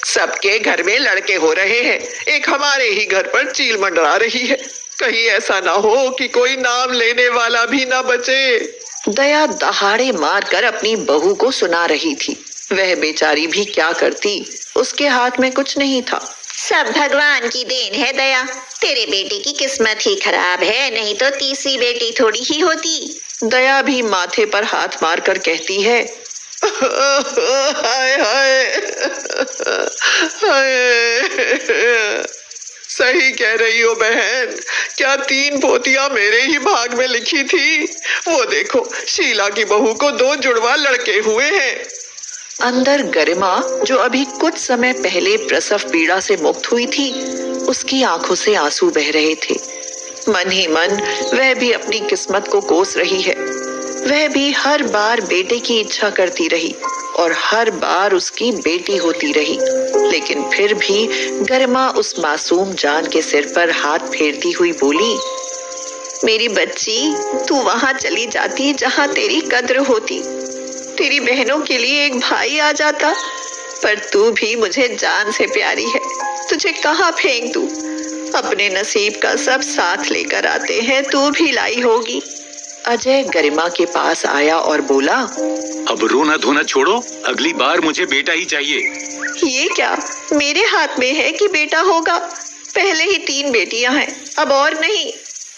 सबके घर में लड़के हो रहे हैं, एक हमारे ही घर पर चील मंडरा रही है। कहीं ऐसा ना हो कि कोई नाम लेने वाला भी ना बचे। दया दहाड़े मारकर अपनी बहू को सुना रही थी। वह बेचारी भी क्या करती, उसके हाथ में कुछ नहीं था। सब भगवान की देन है दया, तेरे बेटे की किस्मत ही खराब है, नहीं तो तीसरी बेटी थोड़ी ही होती। दया भी माथे पर हाथ मारकर कहती है, हाय हाय हाय। सही कह रही हो बहन, क्या 3 पोतियां मेरे ही भाग में लिखी थी। वो देखो, शीला की बहू को 2 जुड़वा लड़के हुए हैं। अंदर गरिमा, जो अभी कुछ समय पहले प्रसव पीड़ा से मुक्त हुई थी, उसकी आंखों से आंसू बह रहे थे। मन ही मन वह भी अपनी किस्मत को कोस रही है। वह भी हर बार बेटे की इच्छा करती रही और हर बार उसकी बेटी होती रही, लेकिन फिर भी गरिमा उस मासूम जान के सिर पर हाथ फेरती हुई बोली, मेरी बच्ची, तू वहां चली जाती जहां तेरी कद्र होती, तेरी बहनों के लिए एक भाई आ जाता, पर तू भी मुझे जान से प्यारी है, तुझे कहाँ फेंक दूं? अपने नसीब का सब साथ लेकर आते हैं, तू भी लाई होगी। अजय गरिमा के पास आया और बोला, अब रोना धोना छोड़ो, अगली बार मुझे बेटा ही चाहिए। ये क्या, मेरे हाथ में है कि बेटा होगा? पहले ही 3 बेटियां हैं, अब और नहीं।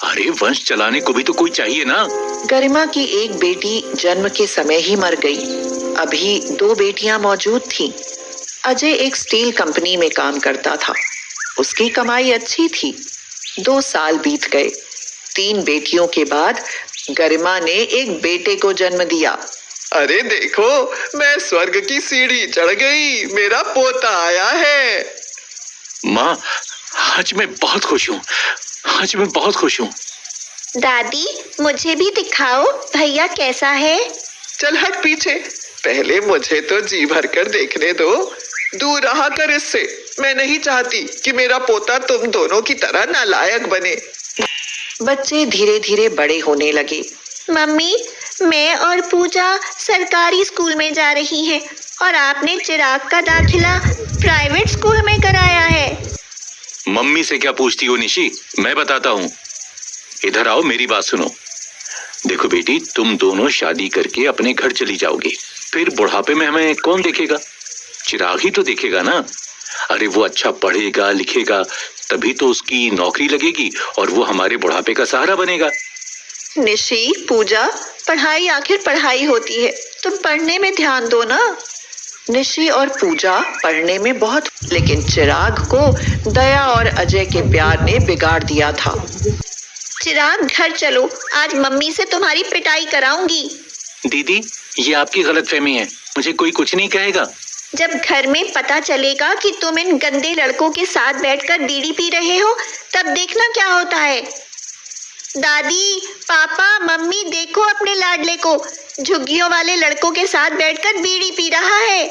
अरे वंश चलाने को भी तो कोई चाहिए ना। गरिमा की एक बेटी जन्म के समय ही मर गई, अभी 2 बेटियां मौजूद थीं। अजय एक स्टील कंपनी में काम करता था, उसकी कमाई अच्छी थी। 2 साल बीत गए। 3 बेटियों के बाद गरिमा ने एक बेटे को जन्म दिया। अरे देखो, मैं स्वर्ग की सीढ़ी चढ़ गई, मेरा पोता आया है। माँ, आज मैं बहुत खुश हूँ, आज मैं बहुत खुश हूँ। दादी, मुझे भी दिखाओ भैया कैसा है। चल हट पीछे, पहले मुझे तो जी भर कर देखने दो। दूर रहा कर इससे, मैं नहीं चाहती कि मेरा पोता तुम दोनों की तरह नालायक बने। बच्चे धीरे धीरे बड़े होने लगे। मम्मी, मैं और पूजा सरकारी स्कूल में जा रही हैं और आपने चिराग का दाखिला प्राइवेट स्कूल में कराया है। मम्मी से क्या पूछती हो निशी, मैं बताता हूँ। इधर आओ, मेरी बात सुनो। देखो बेटी, तुम दोनों शादी करके अपने घर चली जाओगे, फिर बुढ़ापे में हमें कौन देखेगा? चिराग ही तो देखेगा ना। अरे वो अच्छा पढ़ेगा लिखेगा, तभी तो उसकी नौकरी लगेगी और वो हमारे बुढ़ापे का सहारा बनेगा। निशी, पूजा, पढ़ाई आखिर पढ़ाई होती है, तुम पढ़ने में ध्यान दो ना। निशी और पूजा पढ़ने में बहुत, लेकिन चिराग को दया और अजय के प्यार ने बिगाड़ दिया था। चिराग, घर चलो, आज मम्मी से तुम्हारी पिटाई कराऊंगी। दीदी, ये आपकी गलतफहमी है, मुझे कोई कुछ नहीं कहेगा। जब घर में पता चलेगा कि तुम इन गंदे लड़कों के साथ बैठकर बीड़ी पी रहे हो, तब देखना क्या होता है। दादी, पापा, मम्मी, देखो अपने लाडले को, झुग्गियों वाले लड़कों के साथ बैठकर बीड़ी पी रहा है।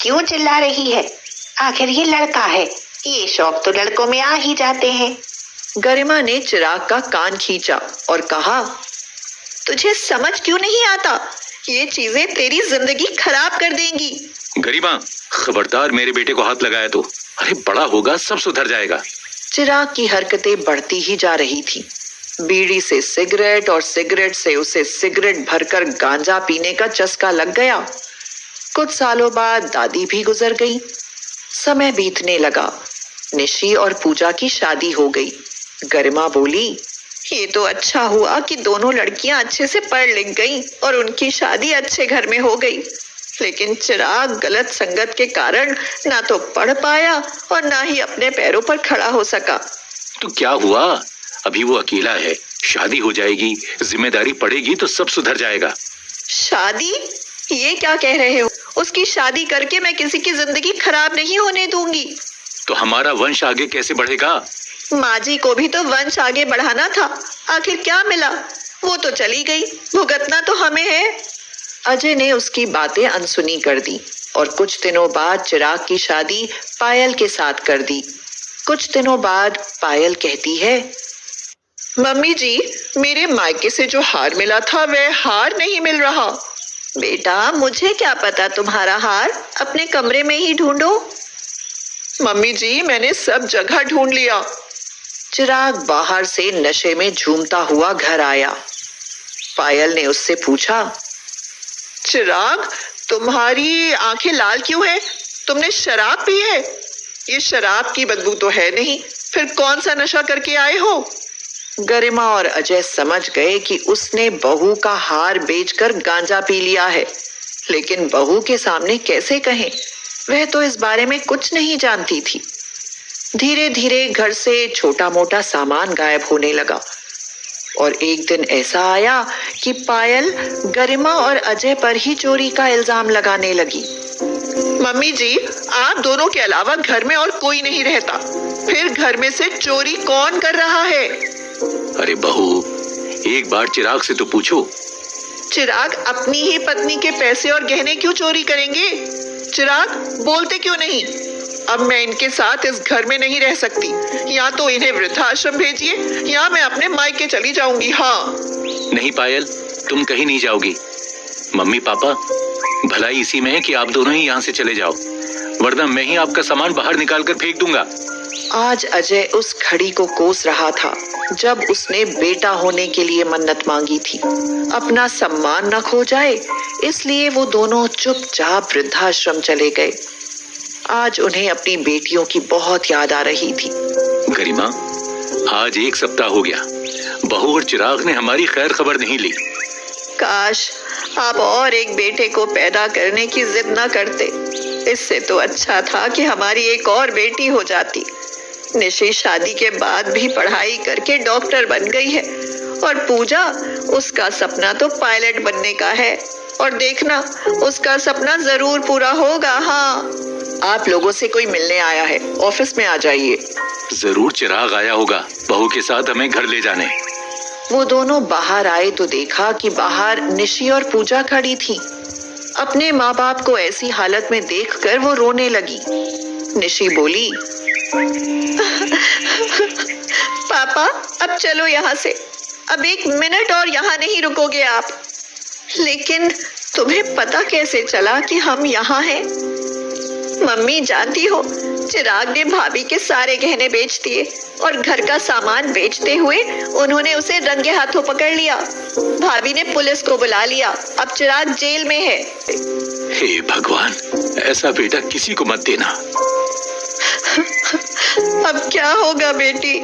क्यों चिल्ला रही है? आखिर ये लड़का है, ये शौक तो लड़कों में आ ही जाते हैं। गरिमा ने चिराग का कान खींचा और कहा, तुझे समझ क्यों नहीं आता? ये चीजें तेरी जिंदगी खराब कर देंगी। गरिमा, खबरदार मेरे बेटे को हाथ लगाया तो। अरे बड़ा होगा, सब सुधर जाएगा। चिराग की हरकतें बढ़ती ही जा रही थी। बीड़ी से सिगरेट और सिगरेट से उसे सिगरेट भरकर गांजा पीने का चस्का लग गया। कुछ सालों बाद दादी भी गुजर गई। समय बीतने लगा। निशी और पूजा की शादी हो गई। गरिमा बोली, ये तो अच्छा हुआ कि दोनों लड़कियां अच्छे से पढ़ लिख गईं और उनकी शादी अच्छे घर में हो गई। लेकिन चिराग गलत संगत के कारण ना तो पढ़ पाया और ना ही अपने पैरों पर खड़ा हो सका। तो क्या हुआ? अभी वो अकेला है, शादी हो जाएगी, जिम्मेदारी पड़ेगी तो सब सुधर जाएगा। शादी? ये क्या कह रहे हो? उसकी शादी करके मैं किसी की जिंदगी खराब नहीं होने दूंगी। तो हमारा वंश आगे कैसे बढ़ेगा? माँ जी को भी तो वंश आगे बढ़ाना था, आखिर क्या मिला? वो तो चली गई, भुगतना तो हमें है। अजय ने उसकी बातें अनसुनी कर दी और कुछ दिनों बाद चिराग की शादी पायल के साथ कर दी। कुछ दिनों बाद पायल कहती है, मम्मी जी, मेरे मायके से जो हार मिला था वह हार नहीं मिल रहा। बेटा, मुझे क्या पता तुम्हारा हार, अपने कमरे में ही ढूंढो। मम्मी जी, मैंने सब जगह ढूंढ लिया। चिराग बाहर से नशे में झूमता हुआ घर आया। पायल ने उससे पूछा, चिराग, तुम्हारी आंखें लाल क्यों है? तुमने शराब पी है? ये शराब की बदबू तो है नहीं, फिर कौन सा नशा करके आए हो? गरिमा और अजय समझ गए कि उसने बहू का हार बेचकर गांजा पी लिया है, लेकिन बहू के सामने कैसे कहें? वह तो इस बारे में कुछ नहीं जानती थी। धीरे धीरे घर से छोटा मोटा सामान गायब होने लगा और एक दिन ऐसा आया कि पायल गरिमा और अजय पर ही चोरी का इल्जाम लगाने लगी। मम्मी जी, आप दोनों के अलावा घर में और कोई नहीं रहता, फिर घर में से चोरी कौन कर रहा है? अरे बहू, एक बार चिराग से तो पूछो। चिराग अपनी ही पत्नी के पैसे और गहने क्यों चोरी करेंगे? चिराग, बोलते क्यों नहीं? अब मैं इनके साथ इस घर में नहीं रह सकती। या तो इन्हें वृद्धाश्रम भेजिए या मैं अपने मायके चली जाऊंगी। हाँ। नहीं पायल, तुम कहीं नहीं जाओगी। मम्मी पापा, भलाई इसी में है कि आप दोनों ही यहाँ से चले जाओ, वरना मैं ही आपका सामान बाहर निकाल कर फेंक दूंगा। आज अजय उस घड़ी को कोस रहा था जब उसने बेटा होने के लिए मन्नत मांगी थी। अपना सम्मान न खो जाए, इसलिए वो दोनों चुपचाप वृद्धाश्रम चले गए। आज उन्हें अपनी बेटियों की बहुत याद आ रही थी। गरिमा, आज 1 सप्ताह हो गया, बहू और चिराग ने हमारी खैर खबर नहीं ली। काश आप और एक बेटे को पैदा करने की जिद न करते। इससे तो अच्छा था कि हमारी एक और बेटी हो जाती। निशी शादी के बाद भी पढ़ाई करके डॉक्टर बन गई है और पूजा, उसका सपना तो पायलट बनने का है। और देखना, उसका सपना जरूर पूरा होगा। हाँ। आप लोगों से कोई मिलने आया है, ऑफिस में आ जाइए। जरूर चिराग आया होगा बहू के साथ हमें घर ले जाने। वो दोनों बाहर आए तो देखा कि बाहर निशी और पूजा खड़ी थी। अपने माँ बाप को ऐसी हालत में देखकर वो रोने लगी। निशी बोली, पापा, अब चलो यहाँ से। अब 1 मिनट और यहाँ नहीं रुकोगे आप। लेकिन तुम्हें पता कैसे चला कि हम यहाँ हैं? मम्मी, जानती हो, चिराग ने भाभी के सारे गहने बेच दिए और घर का सामान बेचते हुए उन्होंने उसे रंगे हाथों पकड़ लिया। भाभी ने पुलिस को बुला लिया। अब चिराग जेल में है। हे भगवान, ऐसा बेटा किसी को मत देना। अब क्या होगा बेटी?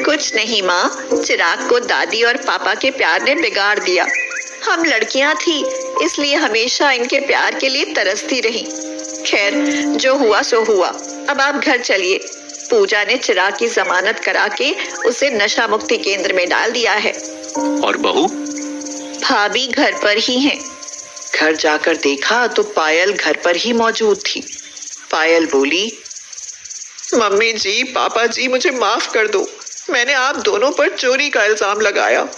कुछ नहीं माँ, चिराग को दादी और पापा के प्यार ने बिगाड़ दिया। हम लड़कियां थी, इसलिए हमेशा इनके प्यार के लिए तरसती रही। खैर, जो हुआ सो हुआ। अब आप घर चलिए। पूजा ने चिराग की जमानत करा के उसे नशा मुक्ति केंद्र में डाल दिया है। और बहू? भाभी घर पर ही हैं। घर जाकर देखा तो पायल घर पर ही मौजूद थी। पायल बोली, मम्मी जी, पापा जी, मुझे माफ कर दो। मैंने आप दोनों पर चोरी का इल्जाम लगाया।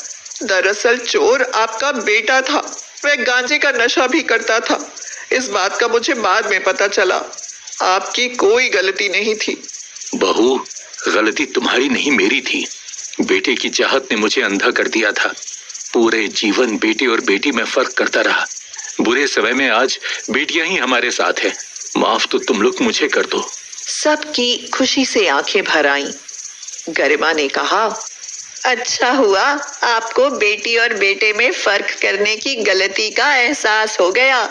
दरअसल चोर आपका बेटा था। वह गांजे का नशा भी करता था। इस बात का मुझे बाद में पता चला। आपकी कोई गलती नहीं थी। बहू, गलती तुम्हारी नहीं, मेरी थी। बेटे की चाहत ने मुझे अंधा कर दिया था। पूरे जीवन बेटे और बेटी में फर्क करता रहा। बुरे समय में आज बेटियां ही हमारे साथ है। माफ तो तुम लोग मुझे कर दो। सबकी खुशी से आंखें भर आईं। गरिमा ने कहा, अच्छा हुआ आपको बेटी और बेटे में फर्क करने की गलती का एहसास हो गया।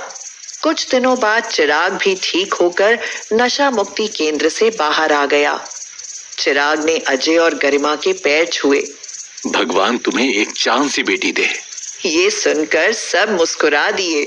कुछ दिनों बाद चिराग भी ठीक होकर नशा मुक्ति केंद्र से बाहर आ गया। चिराग ने अजय और गरिमा के पैर छुए। भगवान तुम्हें एक चांद सी बेटी दे। ये सुनकर सब मुस्कुरा दिए।